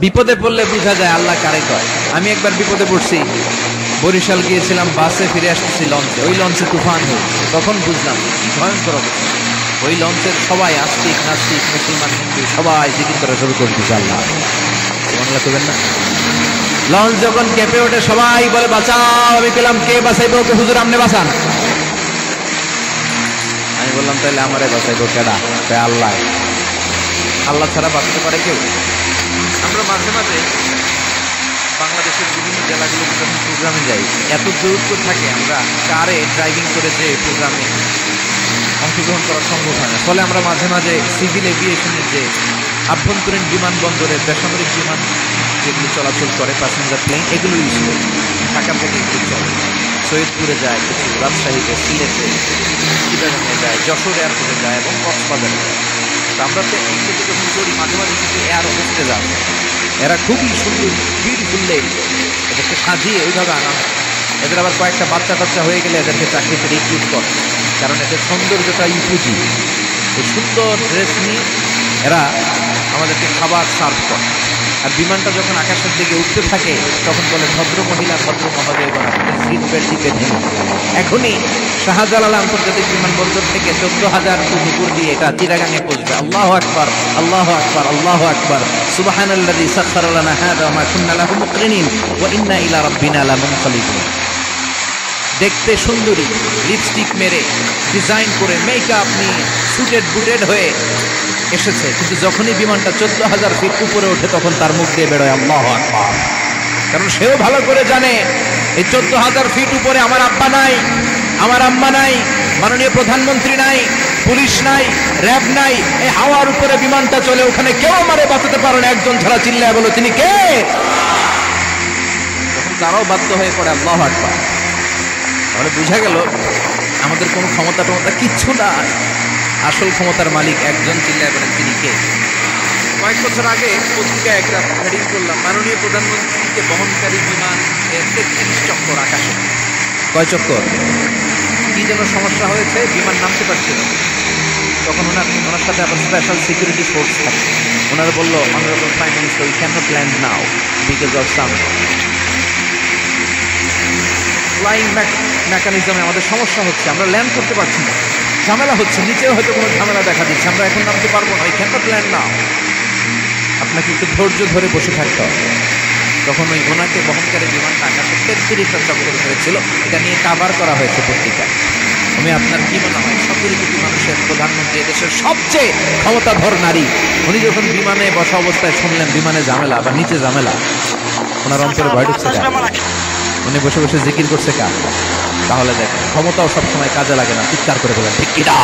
বিপদে পড়লে বোঝা যায় আল্লাহ কারে কয়। আমি একবার বিপদে পড়ছি, বরিশাল গিয়েছিলাম, বাসে ফিরে আসতেছি লঞ্চে, ওই লঞ্চে তুফান হয়েছে। তখন বুঝলাম কি ভয়ঙ্কর অবস্থা। ওই লঞ্চের সবাই আস্তিক নাস্তিক মুসলমান হিন্দু সবাই জিকির করা শুরু করে দিচ্ছে আল্লাহ। বাংলা করবেন না? লঞ্চ যখন কেঁপে ওঠে সবাই বলে বাঁচাও। আমি পেলাম কে বাঁচাইবো? ওকে হুজুর আমনে বাঁচান। আমি বললাম তাহলে আমারে বাঁচাইবো কেডা? আল্লাহ। আল্লাহ ছাড়া বাঁচতে পারে কেউ? আমরা মাঝে মাঝে বাংলাদেশের বিভিন্ন জেলাগুলোতে যখন প্রোগ্রামে যাই, এত দূরত্ব থাকে, আমরা কারে ড্রাইভিং করে যে প্রোগ্রামে অংশগ্রহণ করা সম্ভব হয় না। ফলে আমরা মাঝে মাঝে সিভিল এভিয়েশনের যে আভ্যন্তরীণ বিমানবন্দরে বেসামরিক বিমান যেগুলো চলাচল করে, প্যাসেঞ্জার প্লেন, এগুলো ইউজ করি। ঢাকা থেকে এগুলো চলে, সৈয়দপুরে যায় কিছু, রাজশাহীতে, সিলেটে, চিটাগাংয়ে যায়, যশোর এয়ারপোর্টে যায় এবং কক্সবাজারে যায়। তো আমরা তো এগুলোতে যখন চড়ি মাঝে মাঝে কিছু এয়ার হোস্টেজ আছে, এরা খুবই সুন্দর বিউটিফুল লেডি, এদেরকে সাজিয়ে ওইভাবে আনা হয়। এদের আবার কয়েকটা বাচ্চা কাচ্চা হয়ে গেলে এদেরকে চাকরিতে রিক্রুট করে, কারণ এদের সৌন্দর্যটা ইউপুজি। এই সুন্দর ড্রেস নিয়ে এরা আমাদেরকে খাবার সার্ভ করে। আর বিমানটা যখন আকাশের দিকে উঠতে থাকে তখন বলে ভদ্র মহিলা ভদ্র মহোদয়গণ আপনাদের সিট বেল্টটি বেঁধে নিন। এখনই শাহজালাল আন্তর্জাতিক বিমানবন্দর থেকে 14,000 ফুট উপর দিয়ে এটা চিটাগাঙে পৌঁছবে। আল্লাহু আকবার, আল্লাহু আকবার, আল্লাহু আকবার। সুবহানাল্লাযী সাখখারা লানা হাযা ওয়া মা কুন্না লাহু মুকরিনিন ওয়া ইন্না ইলা রাব্বিনা লামুনকালিবুন। দেখতে সুন্দরী, লিপস্টিক মেরে, ডিজাইন করে, মেকআপ নিয়ে, সুটেড বুটেড হয়ে এসেছে, কিন্তু যখনই বিমানটা 14,000 ফিট উপরে ওঠে তখন তার মুখ দিয়ে বেরোয় আল্লাহু আকবার। কারণ সেও ভালো করে জানে এই 14,000 ফিট উপরে আমার আব্বা নাই, আমার আম্মা নাই, মাননীয় প্রধানমন্ত্রী নাই, পুলিশ নাই, র্যাব নাই। এই হাওয়ার উপরে বিমানটা চলে, ওখানে কেউ আমারে বাঁচাতে পারে না। একজন ছাড়া চিল্লায় বলো তিনি কে? তখন তারাও বাধ্য হয়ে পড়ে আল্লাহু আকবার। তাহলে বুঝা গেল আমাদের কোনো ক্ষমতা কিচ্ছু না, আসল ক্ষমতার মালিক একজন, চিল্লায় বলেন তিনি কে? কয়েক বছর আগে পত্রিকায় একটা হেডিং করলাম, মাননীয় প্রধানমন্ত্রীকে বহনকারী বিমান 33 চক্কর আকাশে। কয় চক্কর? কি যেন সমস্যা হয়েছে, বিমান নামতে পারছিল। তখন ওনার সাথে আবার স্পেশাল সিকিউরিটি ফোর্স থাকে। ওনারা বললো, honourable prime minister, we can not land now because of some flying মেকানিজমে আমাদের সমস্যা হচ্ছে, আমরা ল্যান্ড করতে পারছি না, ঝামেলা হচ্ছে, নিচেও হয়তো কোনো ঝামেলা দেখা দিচ্ছে, আমরা এখন নামতে পারবো না, উই ক্যান নট ল্যান্ড নাও। আপনাকে একটু ধৈর্য ধরে বসে থাকতে হবে। তখন ওই ওনাকে বহনকারী বিমানটা আকাশে 33টা চক্কর ধরেছিল। এটা নিয়ে কাভার করা হয়েছে পত্রিকায়। আমি আপনার কি মনে হয় 17 কোটি মানুষের প্রধানমন্ত্রী, দেশের সবচেয়ে ক্ষমতাধর নারী, উনি যখন বিমানে বসা অবস্থায় শুনলেন বিমানে ঝামেলা বা নিচে ঝামেলা, ওনার অন্তরে ভয় ঢুকছে। উনি বসে বসে জিকির করছে কার? তাহলে দেখেন ক্ষমতাও সবসময় কাজে লাগে না। চিৎকার করে বলেন ঠিক কিনা?